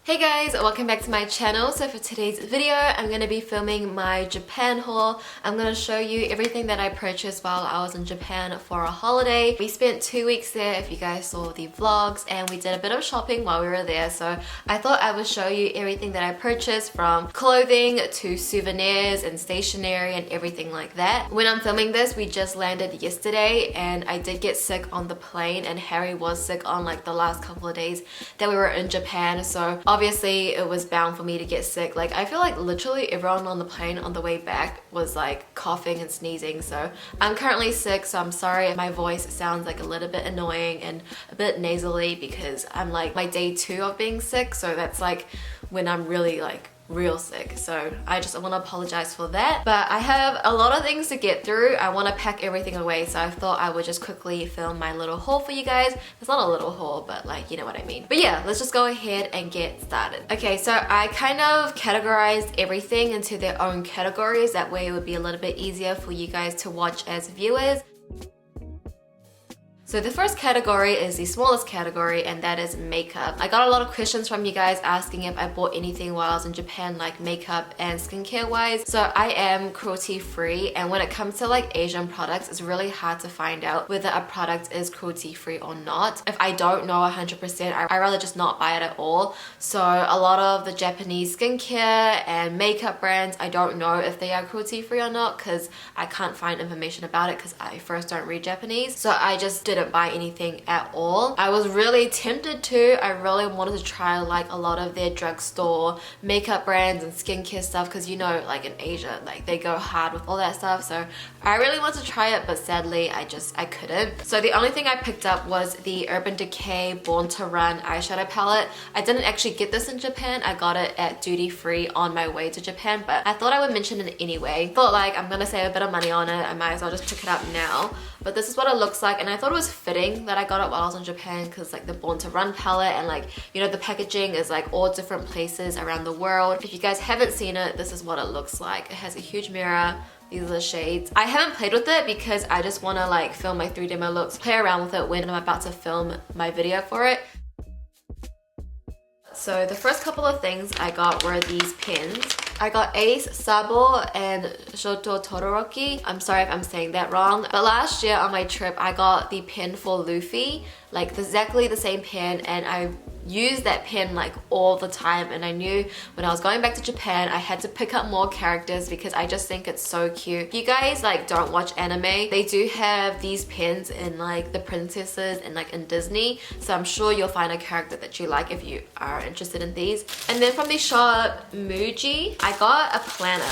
Hey guys, welcome back to my channel. So for today's video, I'm going to be filming my Japan haul. I'm going to show you everything that I purchased while I was in Japan for a holiday. We spent 2 weeks there, if you guys saw the vlogs, and we did a bit of shopping while we were there. So I thought I would show you everything that I purchased, from clothing to souvenirs and stationery and everything like that. When I'm filming this, we just landed yesterday and I did get sick on the plane, and Harry was sick on like the last couple of days that we were in Japan. So obviously it was bound for me to get sick. Like, I feel like literally everyone on the plane on the way back was like coughing and sneezing. So I'm currently sick, so I'm sorry if my voice sounds like a little bit annoying and a bit nasally, because I'm like my day 2 of being sick. So that's like when I'm really like real sick. So I want to apologize for that. But I have a lot of things to get through. I want to pack everything away, so I thought I would just quickly film my little haul for you guys. It's not a little haul, but like, you know what I mean. But yeah, let's just go ahead and get started. Okay, so I kind of categorized everything into their own categories. That way it would be a little bit easier for you guys to watch as viewers. So the first category is the smallest category, and that is makeup. I got a lot of questions from you guys asking if I bought anything while I was in Japan, like makeup and skincare wise. So I am cruelty free, and when it comes to like Asian products, it's really hard to find out whether a product is cruelty free or not. If I don't know 100%, I'd rather just not buy it at all. So a lot of the Japanese skincare and makeup brands, I don't know if they are cruelty free or not, because I can't find information about it because I first don't read Japanese. So I just didn't buy anything at all. I was really tempted to. I really wanted to try like a lot of their drugstore makeup brands and skincare stuff, because you know, like in Asia, like they go hard with all that stuff. So I really wanted to try it, but sadly I couldn't. So the only thing I picked up was the Urban Decay Born to Run eyeshadow palette. I didn't actually get this in Japan. I got it at duty free on my way to Japan, but I thought I would mention it anyway. Thought like, I'm gonna save a bit of money on it, I might as well just pick it up now. But this is what it looks like, and I thought it was fitting that I got it while I was in Japan, because like the Born to Run palette, and like, you know, the packaging is like all different places around the world. If you guys haven't seen it, this is what it looks like. It has a huge mirror. These are the shades. I haven't played with it because I just want to like film my 3 demo looks, play around with it when I'm about to film my video for it. So the first couple of things I got were these pens. I got Ace, Sabo, and Shoto Todoroki. I'm sorry if I'm saying that wrong. But last year on my trip, I got the pen for Luffy, like exactly the same pen, and I used that pen like all the time. And I knew when I was going back to Japan, I had to pick up more characters because I just think it's so cute. If you guys like don't watch anime, they do have these pens in like the princesses and like in Disney. So I'm sure you'll find a character that you like if you are interested in these. And then from the shop Muji, I got a planner.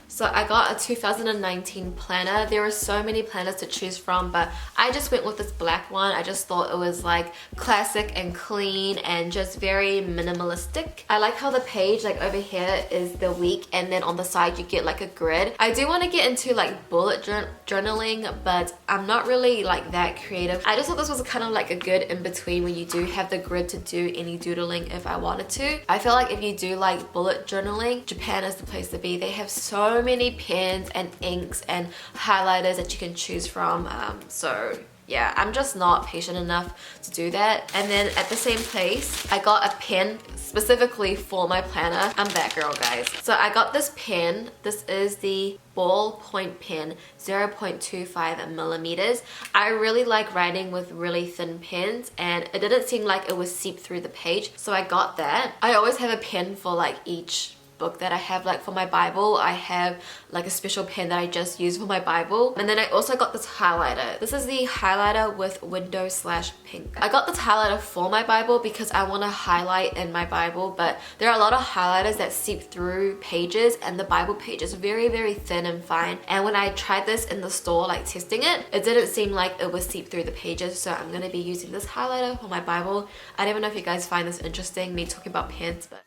So I got a 2019 planner. There are so many planners to choose from, but I just went with this black one. I just thought it was like classic and clean and just very minimalistic. I like how the page like over here is the week, and then on the side you get like a grid. I do want to get into like bullet journaling, but I'm not really like that creative. I just thought this was kind of like a good in between when you do have the grid to do any doodling if I wanted to. I feel like if you do like bullet journaling, Japan is the place to be. They have so many pens and inks and highlighters that you can choose from. So yeah, I'm just not patient enough to do that. And then at the same place, I got a pen specifically for my planner. I'm that girl, guys. So I got this pen. This is the ballpoint pen, 0.25 millimeters. I really like writing with really thin pens, and it didn't seem like it would seep through the page, so I got that. I always have a pen for like each book that I have. Like for my Bible, I have like a special pen that I just use for my Bible. And then I also got this highlighter. This is the highlighter with window/pink. I got this highlighter for my Bible because I want to highlight in my Bible, but there are a lot of highlighters that seep through pages, and the Bible page is very, very thin and fine. And when I tried this in the store, like testing it, it didn't seem like it would seep through the pages. So I'm going to be using this highlighter for my Bible. I don't even know if you guys find this interesting, me talking about pens, but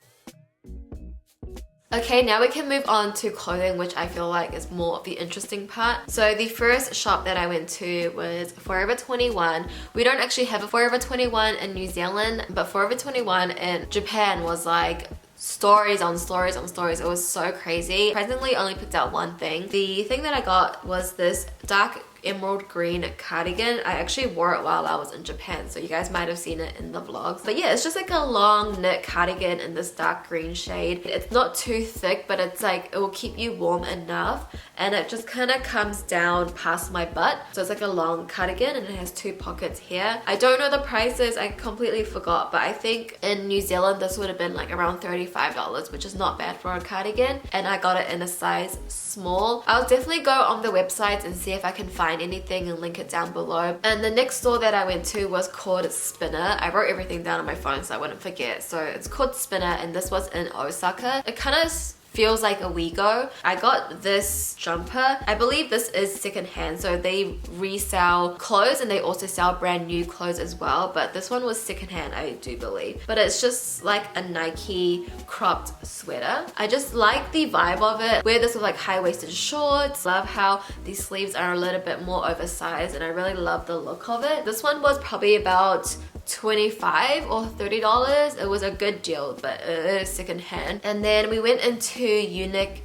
okay, now we can move on to clothing, which I feel like is more of the interesting part. So the first shop that I went to was Forever 21. We don't actually have a Forever 21 in New Zealand, but Forever 21 in Japan was like stories on stories on stories. It was so crazy. Surprisingly, only picked out one thing. The thing that I got was this dark emerald green cardigan. I actually wore it while I was in Japan, so you guys might have seen it in the vlogs. But yeah, it's just like a long knit cardigan in this dark green shade. It's not too thick, but it's like it will keep you warm enough, and it just kind of comes down past my butt. So it's like a long cardigan and it has 2 pockets here. I don't know the prices, I completely forgot, but I think in New Zealand this would have been like around $35, which is not bad for a cardigan, and I got it in a size small. I'll definitely go on the websites and see if I can find anything and link it down below. And the next store that I went to was called Spinner. I wrote everything down on my phone so I wouldn't forget. So it's called Spinner, and this was in Osaka. It kind of feels like a Wigo. I got this jumper. I believe this is secondhand, so they resell clothes and they also sell brand new clothes as well, but this one was secondhand, I do believe. But it's just like a Nike cropped sweater. I just like the vibe of it. Wear this with like high-waisted shorts. Love how these sleeves are a little bit more oversized, and I really love the look of it. This one was probably about $25 or $30. It was a good deal, but it is secondhand. And then we went into Uniqlo.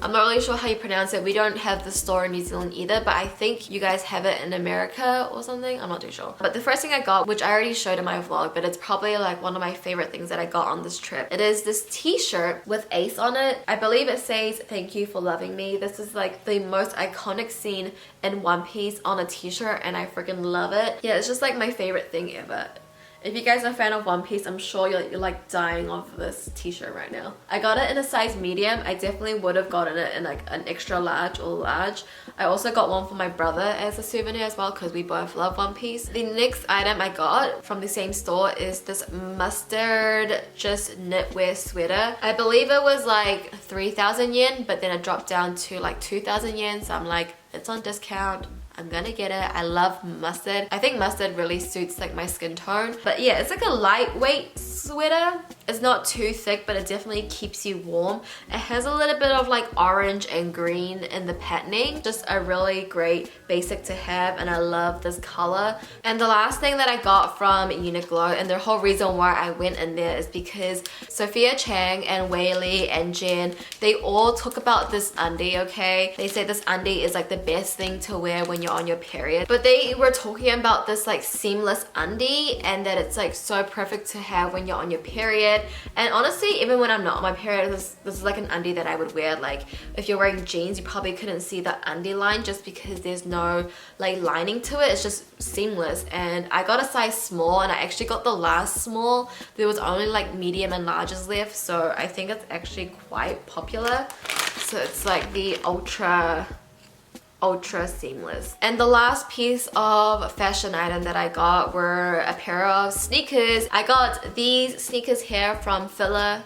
I'm not really sure how you pronounce it. We don't have the store in New Zealand either, but I think you guys have it in America or something. I'm not too sure. But the first thing I got, which I already showed in my vlog, but it's probably like one of my favorite things that I got on this trip. It is this t-shirt with Ace on it. I believe it says, "Thank you for loving me." This is like the most iconic scene in One Piece on a t-shirt, and I freaking love it. Yeah, it's just like my favorite thing ever. If you guys are a fan of One Piece, I'm sure you're like dying of this t-shirt right now. I got it in a size medium. I definitely would have gotten it in like an extra large or large. I also got one for my brother as a souvenir as well because we both love One Piece. The next item I got from the same store is this mustard just knitwear sweater. I believe it was like 3,000 yen, but then it dropped down to like 2,000 yen. So I'm like, it's on discount, I'm gonna get it. I love mustard. I think mustard really suits like my skin tone. But yeah, it's like a lightweight sweater. It's not too thick, but it definitely keeps you warm. It has a little bit of like orange and green in the patterning. Just a really great basic to have, and I love this color. And the last thing that I got from Uniqlo, and the whole reason why I went in there is because Sophia Chang and Wei Li and Jen, they all talk about this undie, okay? They say this undie is like the best thing to wear when you're on your period. But they were talking about this like seamless undie, and that it's like so perfect to have when you're on your period. And honestly, even when I'm not on my period, this is like an undie that I would wear. Like if you're wearing jeans, you probably couldn't see the undie line just because there's no like lining to it. It's just seamless. And I got a size small, and I actually got the last small. There was only like medium and larges left, so I think it's actually quite popular. So it's like the ultra seamless. And the last piece of fashion item that I got were a pair of sneakers. I got these sneakers here from Fila,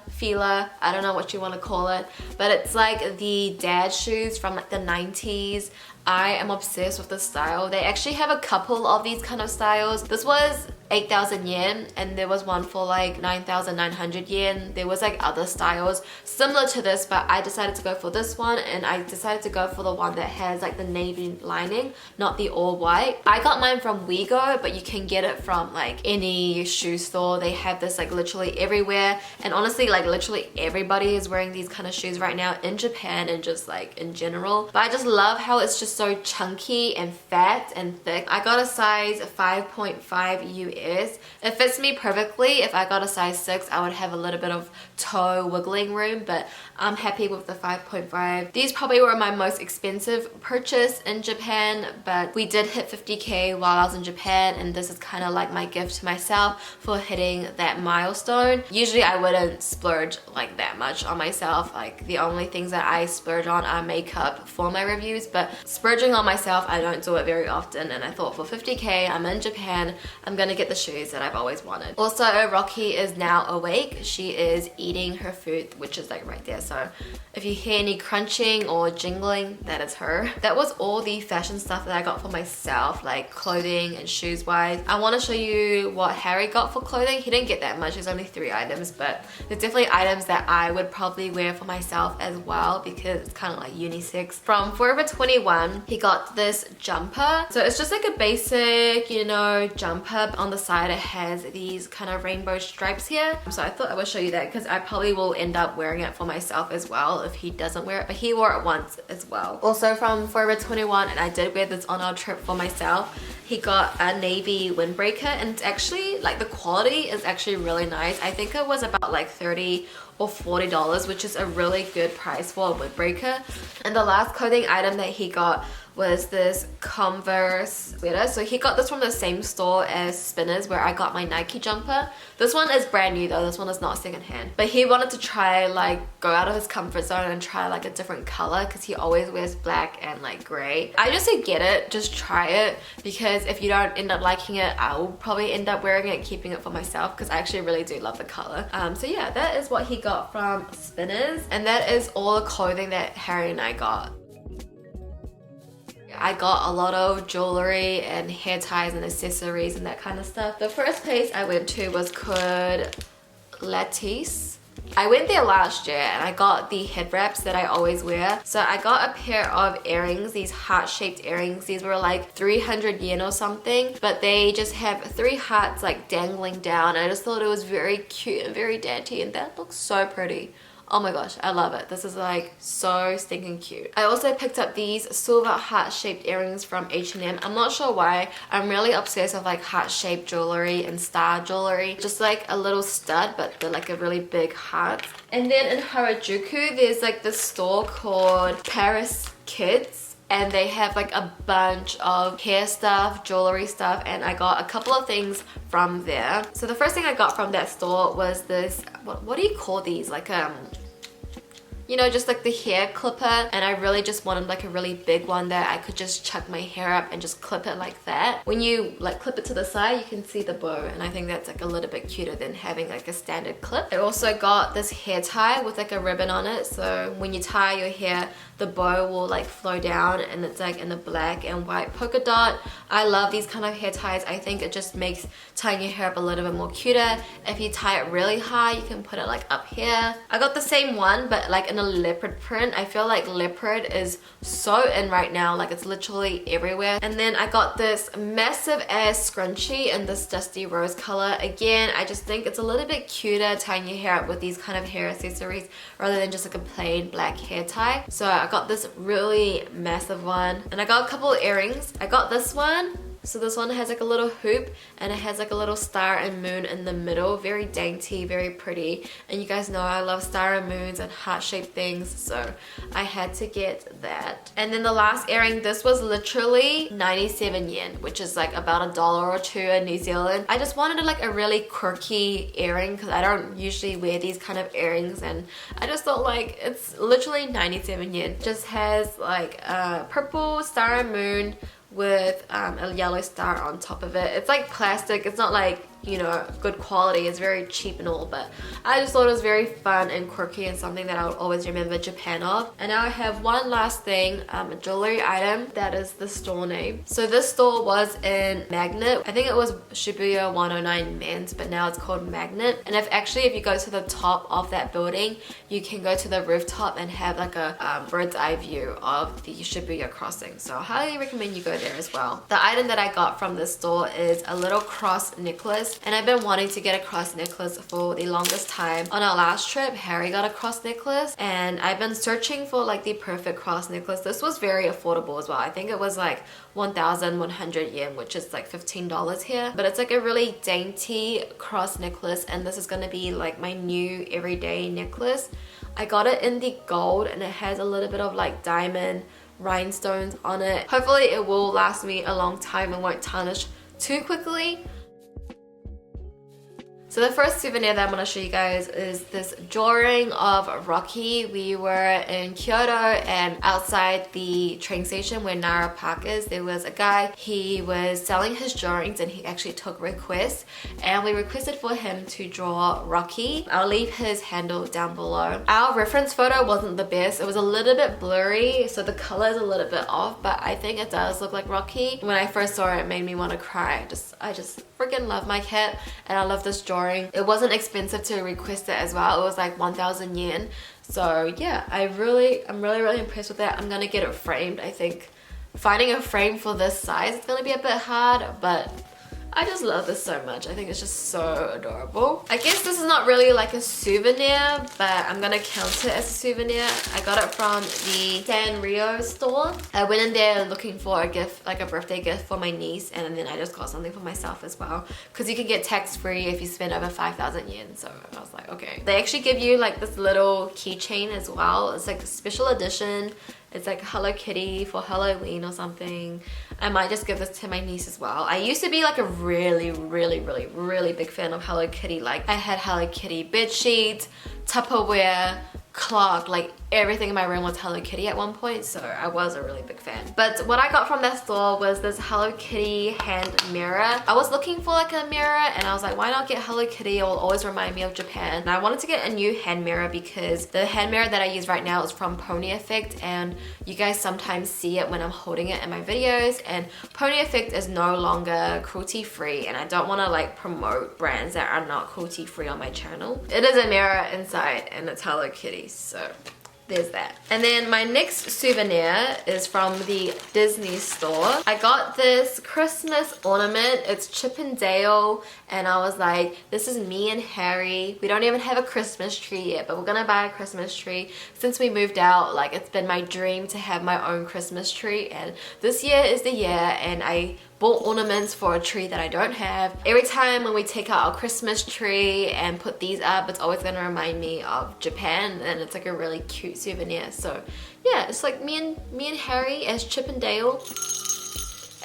I don't know what you want to call it, but it's like the dad shoes from like the 90s. I am obsessed with the style. They actually have a couple of these kind of styles. This was 8,000 yen, and there was one for like 9,900 yen. There was like other styles similar to this, but I decided to go for this one, and I decided to go for the one that has like the navy lining, not the all white. I got mine from Wigo, but you can get it from like any shoe store. They have this like literally everywhere, and honestly like literally everybody is wearing these kind of shoes right now in Japan and just like in general. But I just love how it's just so chunky and fat and thick. I got a size 5.5 US. It fits me perfectly. If I got a size 6, I would have a little bit of toe wiggling room, but I'm happy with the 5.5. These probably were my most expensive purchase in Japan, but we did hit 50k while I was in Japan, and this is kind of like my gift to myself for hitting that milestone. Usually I wouldn't splurge like that much on myself. Like the only things that I splurge on are makeup for my reviews, but splurging on myself, I don't do it very often, and I thought for 50k, I'm in Japan, I'm gonna get the shoes that I've always wanted. Also, Rocky is now awake. She is eating her food, which is like right there. So if you hear any crunching or jingling, that is her. That was all the fashion stuff that I got for myself, like clothing and shoes wise. I want to show you what Harry got for clothing. He didn't get that much, there's only 3 items, but there's definitely items that I would probably wear for myself as well because it's kind of like unisex. From Forever 21, he got this jumper. So it's just like a basic, you know, jumper. On the the side it has these kind of rainbow stripes here. So I thought I would show you that because I probably will end up wearing it for myself as well if he doesn't wear it, but he wore it once as well. Also from Forever 21, and I did wear this on our trip for myself, he got a navy windbreaker, and it's actually like the quality is actually really nice. I think it was about like $30 or $40, which is a really good price for a windbreaker. And the last clothing item that he got was this Converse sweater. So he got this from the same store as Spinners where I got my Nike jumper. This one is brand new though, this one is not secondhand. But he wanted to try like go out of his comfort zone and try like a different color because he always wears black and like gray. I just say get it, just try it, because if you don't end up liking it, I will probably end up wearing it and keeping it for myself because I actually really do love the color. So yeah, that is what he got from Spinners, and that is all the clothing that Harry and I got. I got a lot of jewelry and hair ties and accessories and that kind of stuff. The first place I went to was called Lattice. I went there last year and I got the head wraps that I always wear. So I got a pair of earrings, these heart-shaped earrings. These were like 300 yen or something, but they just have 3 hearts like dangling down. I just thought it was very cute and very dainty, and that looks so pretty. Oh my gosh, I love it. This is like so stinking cute. I also picked up these silver heart-shaped earrings from H&M. I'm not sure why. I'm really obsessed with like heart-shaped jewelry and star jewelry. Just like a little stud, but they're like a really big heart. And then in Harajuku, there's like this store called Paris Kids, and they have like a bunch of hair stuff, jewelry stuff, and I got a couple of things from there. So the first thing I got from that store was this, what do you call these? Like you know, just like the hair clipper, and I really just wanted like a really big one that I could just chuck my hair up and just clip it like that. When you like clip it to the side, you can see the bow, and I think that's like a little bit cuter than having like a standard clip. I also got this hair tie with like a ribbon on it, so when you tie your hair, the bow will like flow down, and it's like in a black and white polka dot. I love these kind of hair ties. I think it just makes tying your hair up a little bit more cuter. If you tie it really high, you can put it like up here. I got the same one, but like in a leopard print. I feel like leopard is so in right now, like it's literally everywhere. And then I got this massive ass scrunchie in this dusty rose color. Again, I just think it's a little bit cuter tying your hair up with these kind of hair accessories rather than just like a plain black hair tie. So I got this really massive one, and I got a couple of earrings. I got this one. So this one has like a little hoop, and it has like a little star and moon in the middle. Very dainty, very pretty. And you guys know I love star and moons and heart-shaped things, so I had to get that. And then the last earring, this was literally 97 yen, which is like about $1 or $2 in New Zealand. I just wanted like a really quirky earring because I don't usually wear these kind of earrings, and I just thought like it's literally 97 yen. Just has like a purple star and moon with a yellow star on top of it. It's like plastic, it's not like, you know, good quality, it's very cheap and all, but I just thought it was very fun and quirky and something that I would always remember Japan of. And now I have one last thing, a jewelry item, that is the store name. So this store was in Magnet. I think it was Shibuya 109 Men's, but now it's called Magnet. And if you go to the top of that building, you can go to the rooftop and have like a bird's eye view of the Shibuya crossing. So I highly recommend you go there as well. The item that I got from this store is a little cross necklace. And I've been wanting to get a cross necklace for the longest time. On our last trip, Harry got a cross necklace, and I've been searching for like the perfect cross necklace. This was very affordable as well. I think it was like 1,100 yen, which is like $15 here. But it's like a really dainty cross necklace, and this is gonna be like my new everyday necklace. I got it in the gold, and it has a little bit of like diamond rhinestones on it. Hopefully it will last me a long time and won't tarnish too quickly. So the first souvenir that I'm going to show you guys is this drawing of Rocky. We were in Kyoto, and outside the train station where Nara Park is, there was a guy. He was selling his drawings, and he actually took requests, and we requested for him to draw Rocky. I'll leave his handle down below. Our reference photo wasn't the best. It was a little bit blurry, so the color is a little bit off, but I think it does look like Rocky. When I first saw it, it made me want to cry. I just freaking love my cat, and I love this drawing. It wasn't expensive to request it as well. It was like 1,000 yen. So yeah, I'm really impressed with that. I'm gonna get it framed. I think finding a frame for this size is gonna be a bit hard, but I just love this so much. I think it's just so adorable. I guess this is not really like a souvenir, but I'm gonna count it as a souvenir. I got it from the Sanrio store. I went in there looking for a gift, like a birthday gift for my niece, and then I just got something for myself as well. Because you can get tax-free if you spend over 5,000 yen. So I was like, okay. They actually give you like this little keychain as well. It's like a special edition. It's like Hello Kitty for Halloween or something. I might just give this to my niece as well. I used to be like a really big fan of Hello Kitty. Like I had Hello Kitty bed sheets, Tupperware, clock, like everything in my room was Hello Kitty at one point, so I was a really big fan. But what I got from that store was this Hello Kitty hand mirror. I was looking for like a mirror and I was like, why not get Hello Kitty? It will always remind me of Japan. And I wanted to get a new hand mirror because the hand mirror that I use right now is from Pony Effect, and you guys sometimes see it when I'm holding it in my videos, and Pony Effect is no longer cruelty free, and I don't want to like promote brands that are not cruelty free on my channel. It is a mirror inside and it's Hello Kitty, so there's that. And then my next souvenir is from the Disney store. I got this Christmas ornament. It's Chip and Dale, and I was like, this is me and Harry. We don't even have a Christmas tree yet, but we're gonna buy a Christmas tree. Since we moved out, like it's been my dream to have my own Christmas tree, and this year is the year, and I bought ornaments for a tree that I don't have. Every time when we take out our Christmas tree and put these up, it's always gonna remind me of Japan, and it's like a really cute souvenir. So yeah, it's like me and Harry as Chip and Dale.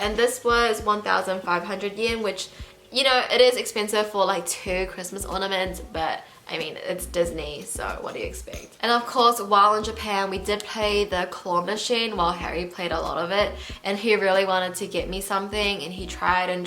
And this was 1,500 yen, which, you know, it is expensive for like 2 Christmas ornaments, but I mean, it's Disney, so what do you expect? And of course, while in Japan, we did play the claw machine while Harry played a lot of it, and he really wanted to get me something, and he tried, and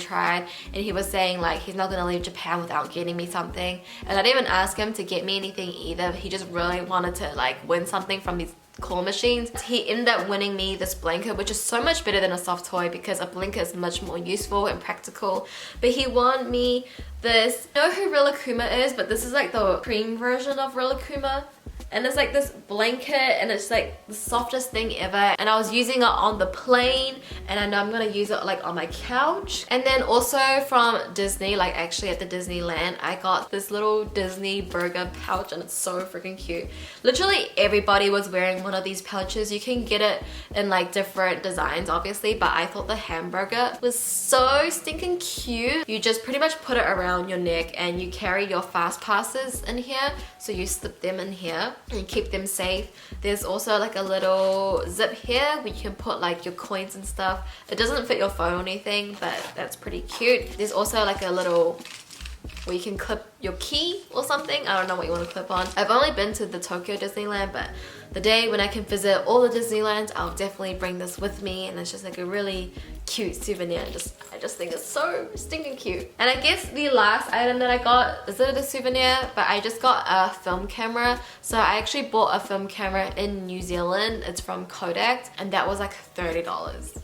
he was saying like he's not gonna leave Japan without getting me something. And I didn't even ask him to get me anything either. He just really wanted to like win something from these claw machines. He ended up winning me this blanket, which is so much better than a soft toy because a blanket is much more useful and practical. But he won me this. You know who Rilakkuma is, but this is like the cream version of Rilakkuma. And it's like this blanket, and it's like the softest thing ever. And I was using it on the plane, and I know I'm gonna use it like on my couch. And then also from Disney, like actually at the Disneyland, I got this little Disney burger pouch, and it's so freaking cute. Literally everybody was wearing one of these pouches. You can get it in like different designs obviously, but I thought the hamburger was so stinking cute. You just pretty much put it around your neck, and you carry your fast passes in here, so you slip them in here and keep them safe. There's also like a little zip here where you can put like your coins and stuff. It doesn't fit your phone or anything, but that's pretty cute. There's also like a little where you can clip your key or something. I don't know what you want to clip on. I've only been to the Tokyo Disneyland, but the day when I can visit all the Disneylands, I'll definitely bring this with me, and it's just like a really cute souvenir. I just think it's so stinking cute. And I guess the last item that I got, is it a souvenir? But I just got a film camera. So I actually bought a film camera in New Zealand. It's from Kodak, and that was like $30.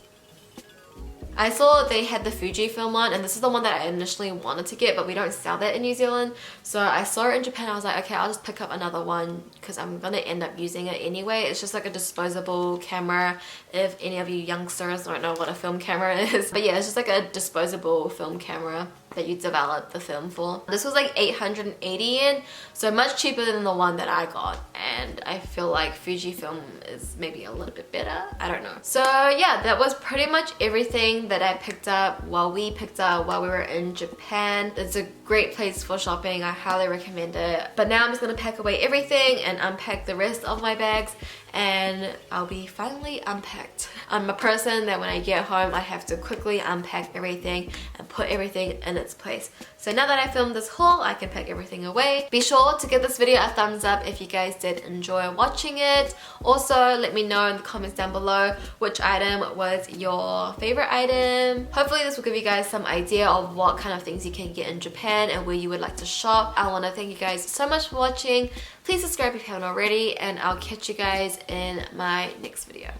I saw they had the Fujifilm one, and this is the one that I initially wanted to get, but we don't sell that in New Zealand. So I saw it in Japan. I was like, okay, I'll just pick up another one because I'm gonna end up using it anyway. It's just like a disposable camera, if any of you youngsters don't know what a film camera is. But yeah, it's just like a disposable film camera that you develop the film for. This was like 880 yen, so much cheaper than the one that I got, and I feel like Fujifilm is maybe a little bit better. I don't know. So yeah, that was pretty much everything that I picked up while we were in Japan. It's a great place for shopping. I highly recommend it. But now I'm just gonna pack away everything and unpack the rest of my bags, and I'll be finally unpacked. I'm a person that when I get home, I have to quickly unpack everything and put everything in its place. So now that I filmed this haul, I can pack everything away. Be sure to give this video a thumbs up if you guys did enjoy watching it. Also, let me know in the comments down below which item was your favorite item. Hopefully this will give you guys some idea of what kind of things you can get in Japan and where you would like to shop. I want to thank you guys so much for watching. Please subscribe if you haven't already, and I'll catch you guys in my next video.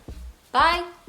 Bye!